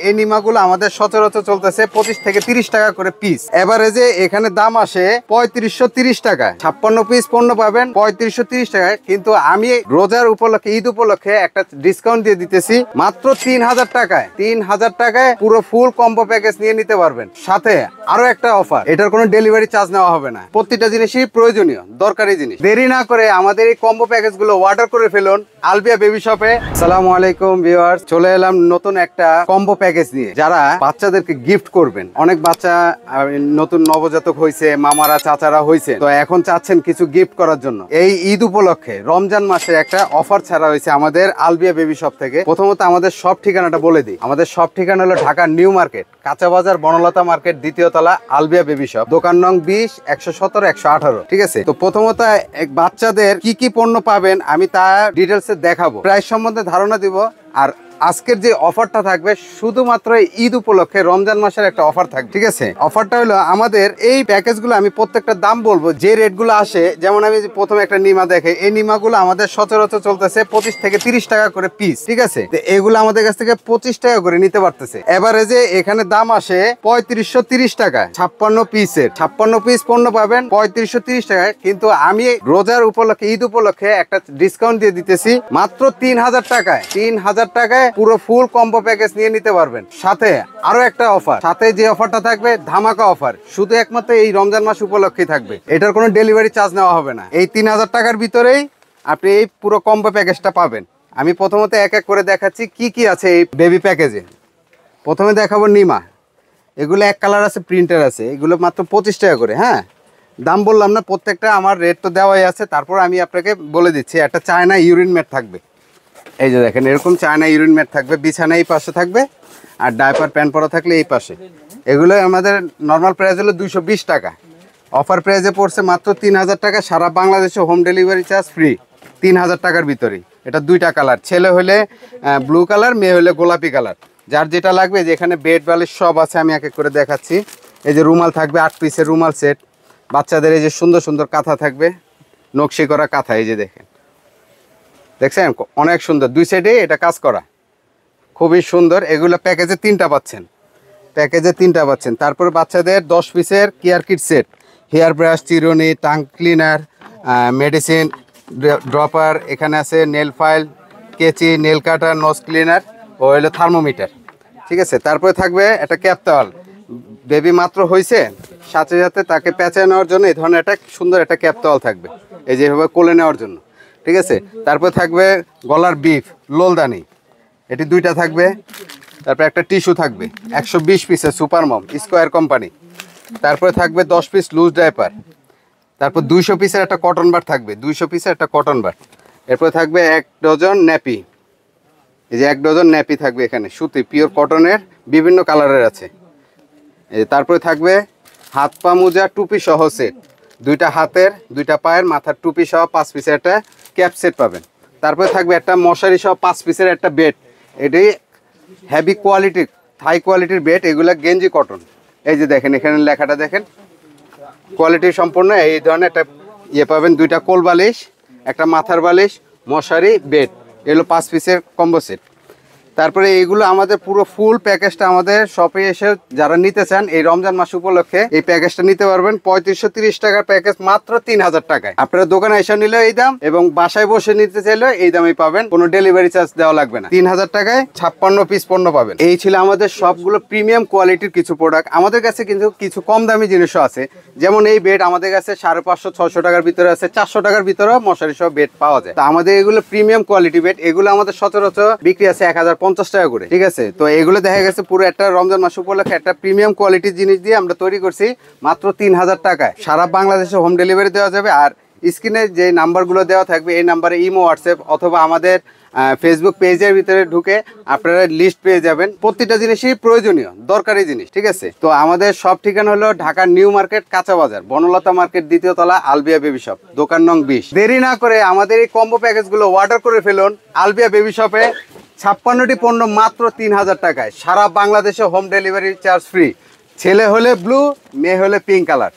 এই নিমাগুলো আমাদের সচরাচর চলতেছে 25 থেকে 30 টাকা করে পিস। এভারেজে এখানে দাম আসে 3530 টাকা। 56 পিস পণ্য পাবেন 3530 টাকায়। কিন্তু আমি রোজার উপলক্ষে, ঈদ উপলক্ষে একটা ডিসকাউন্ট দিয়ে দিতেছি মাত্র 3000 টাকায়। 3000 টাকায় পুরো ফুল কম্বো প্যাকেজ নিয়ে নিতে পারবেন। সাথে আরো একটা অফার, এটার কোনো ডেলিভারি চার্জ নেওয়া হবে না। প্রতিটা জিনিসই প্রয়োজনীয়, দরকারি জিনিস। দেরি না করে আমাদের এই কম্বো প্যাকেজ গুলো অর্ডার করে ফেলুন আলবিয়া বেবি শপে। আসসালামু আলাইকুম ভিউয়ার্স, চলে এলাম নতুন একটা কম্বো প্যাকেজ নিয়ে, যারা বাচ্চাদেরকে গিফট করবেন। অনেক বাচ্চা নতুন নবজাতক হয়েছে, মামারা চাচারা হয়েছে, তো এখন চাচ্ছেন কিছু গিফট করার জন্য। এই ঈদ উপলক্ষে রমজান মাসে একটা অফার ছাড়া হয়েছে আমাদের আলবিয়া বেবি শপ থেকে। প্রথমত আমাদের সব ঠিকানাটা বলে দিই। আমাদের সব ঠিকানা হলো ঢাকা নিউ মার্কেট, কাঁচা বাজার, বনলতা মার্কেট, দ্বিতীয় তলা, আলবিয়া বেবি শপ, দোকান নং 20, 117, 118। ঠিক আছে, তো প্রথমত এক বাচ্চাদের কি কি পণ্য পাবেন আমি তা ডিটেলসে দেখাবো, প্রাইস সম্বন্ধে ধারণা দিব। আর আজকের যে অফারটা থাকবে শুধুমাত্র ঈদ উপলক্ষে, রমজান মাসের একটা অফার থাকবে। ঠিক আছে, অফারটা হলো আমাদের এই প্যাকেজগুলো, আমি প্রত্যেকটা দাম বলবো যে রেটগুলো আসে। যেমন আমি প্রথমে একটা নিমা দেখে, এই নিমাগুলো আমাদের সচরাচর চলতেছে 25 থেকে 30 টাকা করে পিস। ঠিক আছে, তো এগুলো আমাদের কাছ থেকে 25 টাকা করে নিতে পারতেছে। এভারেজে এখানে দাম আসে 3530 টাকা। 56 পিসের 56 পিস পণ্য পাবেন 3530 টাকায়। কিন্তু আমি রোজার উপলক্ষে, ঈদ উপলক্ষে একটা ডিসকাউন্ট দিয়ে দিতেছি মাত্র 3000 টাকায়। 3000 টাকায় পুরো ফুল কম্বো প্যাকেজ নিয়ে নিতে পারবেন। সাথে আরো একটা অফার, সাথে যে অফারটা থাকবে ধামাকা অফার, শুধু একমাত্র এই রমজান মাস উপলক্ষেই থাকবে। এটার কোনো ডেলিভারি চার্জ নেওয়া হবে না। এই 3000 টাকার ভিতরেই আপনি এই পুরো কম্বো প্যাকেজটা পাবেন। আমি প্রথমত এক এক করে দেখাচ্ছি কি কি আছে এই বেবি প্যাকেজে। প্রথমে দেখাবো নিমা। এগুলো এক কালার আছে, প্রিন্টার আছে, এগুলো মাত্র 25 টাকা করে। হ্যাঁ, দাম বললাম না, প্রত্যেকটা আমার রেট তো দেওয়াই আছে। তারপর আমি আপনাকে বলে দিচ্ছি, একটা চায়না ইউরিন ম্যাট থাকবে। এই যে দেখেন, এরকম চায়না ইউরিন ম্যাট থাকবে, বিছানা এই পাশে থাকবে, আর ডাইপার প্যান্ট পরা থাকলে এই পাশে। এগুলো আমাদের নর্মাল প্রাইস হলো 220 টাকা, অফার প্রাইসে পড়ছে মাত্র 3000 টাকা। সারা বাংলাদেশে হোম ডেলিভারি চার্জ ফ্রি 3000 টাকার ভিতরেই। এটা দুইটা কালার, ছেলে হলে ব্লু কালার, মেয়ে হলে গোলাপি কালার। যার যেটা লাগবে, যে এখানে বেড বালিশ সব আছে, আমি এক এক করে দেখাচ্ছি। এই যে রুমাল থাকবে 8 পিসের রুমাল সেট। বাচ্চাদের এই যে সুন্দর সুন্দর কাঁথা থাকবে, নকশি করা কাঁথা, এই যে দেখেন, দেখছেন অনেক সুন্দর, দুই সাইডে এটা কাজ করা, খুবই সুন্দর। এগুলো প্যাকেজে 3টা পাচ্ছেন, প্যাকেজে 3টা পাচ্ছেন। তারপর বাচ্চাদের 10 পিসের care kit set, hair brush, চিরুনি, টাং ক্লিনার, মেডিসিন, ড্রপার, এখানে আছে নেল ফাইল, কেচি, নেল কাটার, নোজ ক্লিনার, ও হলো থার্মোমিটার। ঠিক আছে, তারপরে থাকবে একটা ক্যাপ টাওয়াল। বেবি মাত্র হয়েছে, সাথে সাথে তাকে প্যাঁচে নেওয়ার জন্য এই ধরনের একটা সুন্দর একটা ক্যাপ টাওয়াল থাকবে, এই যেভাবে কোলে নেওয়ার জন্য। ঠিক আছে, তারপর থাকবে গলার বিফ, লোলদানি, এটি 2টা থাকবে। তারপর একটা টিস্যু থাকবে 120 পিসের সুপার মম স্কোয়ার কোম্পানি। তারপরে থাকবে 10 পিস লুজ ডাইপার। তারপর 200 পিসের একটা কটন বার থাকবে, 200 পিসের একটা কটন বার। এরপর থাকবে 1 ডজন ন্যাপি, এই যে 1 ডজন ন্যাপি থাকবে এখানে, সুতি পিওর কটনের, বিভিন্ন কালারের আছে। তারপরে থাকবে হাত পা মোজা, টুপি সহ সেট, 2টা হাতের, 2টা পায়ের, মাথার টুপি সহ 5 পিসের একটা ক্যাপ সেট পাবেন। তারপরে থাকবে একটা মশারি সহ 5 পিসের একটা বেড। এটি হেভি কোয়ালিটির, হাই কোয়ালিটির বেড, এগুলা গেঞ্জি কটন। এই যে দেখেন, এখানে লেখাটা দেখেন, কোয়ালিটি সম্পূর্ণ। এই ধরনের একটা ইয়ে পাবেন, 2টা কোল বালিশ, একটা মাথার বালিশ, মশারি, বেড, এগুলো 5 পিসের কম্বো সেট। তারপরে এইগুলো আমাদের পুরো ফুল প্যাকেজটা আমাদের শপে এসে যারা নিতে চান এই রমজান মাস উপলক্ষে এই প্যাকেজটা নিতে পারবেন। 3530 টাকার প্যাকেজ মাত্র 3000 টাকায়। আপনারা দোকানে এসে নিলেও এই দাম, এবং বাসায় বসে নিতে চাইলেও এই দামই পাবেন, কোনো ডেলিভারি চার্জ দেওয়া লাগবে না। 3000 টাকায় 56 পিস পণ্য পাবেন। এই ছিল আমাদের সবগুলো প্রিমিয়াম কোয়ালিটির কিছু প্রোডাক্ট। আমাদের কাছে কিন্তু কিছু কম দামি জিনিসও আছে, যেমন এই বেড আমাদের কাছে 550-600 টাকার ভিতরে আছে, 400 টাকার ভিতরেও মশারি সহ বেড পাওয়া যায়। তো আমাদের এগুলো প্রিমিয়াম কোয়ালিটি বেড, এগুলো আমাদের সচরাচর বিক্রি আছে 1050 টাকা করে। ঠিক আছে, তো এগুলো দেখা গেছে পুরো একটা রমজান মাস উপলক্ষে একটা প্রিমিয়াম কোয়ালিটির জিনিস দিয়ে আমরা তৈরি করছি মাত্র 3000 টাকায়। সারা বাংলাদেশে হোম ডেলিভারি দেওয়া যাবে। আর স্ক্রিনে যে নাম্বারগুলো দেওয়া থাকবে, এই নাম্বারে ইমো, হোয়াটসঅ্যাপ অথবা আমাদের ফেসবুক পেজের ভিতরে ঢুকে আপনারা লিস্ট পেয়ে যাবেন। প্রতিটা জিনিসই প্রয়োজনীয়, দরকারি জিনিস। ঠিক আছে, তো আমাদের সব ঠিকানা হলো ঢাকা নিউ মার্কেট, কাঁচা বাজার, বনলতা মার্কেট, দ্বিতীয় তলা, আলবিয়া বেবি শপ, দোকান নং 20। দেরি না করে আমাদের এই কম্বো প্যাকেজগুলো অর্ডার করে ফেলুন আলবিয়া বেবি শপে। 56টি পণ্য মাত্র 3000 টাকায়। সারা বাংলাদেশে হোম ডেলিভারি চার্জ ফ্রি। ছেলে হলে ব্লু, মেয়ে হলে পিঙ্ক কালার।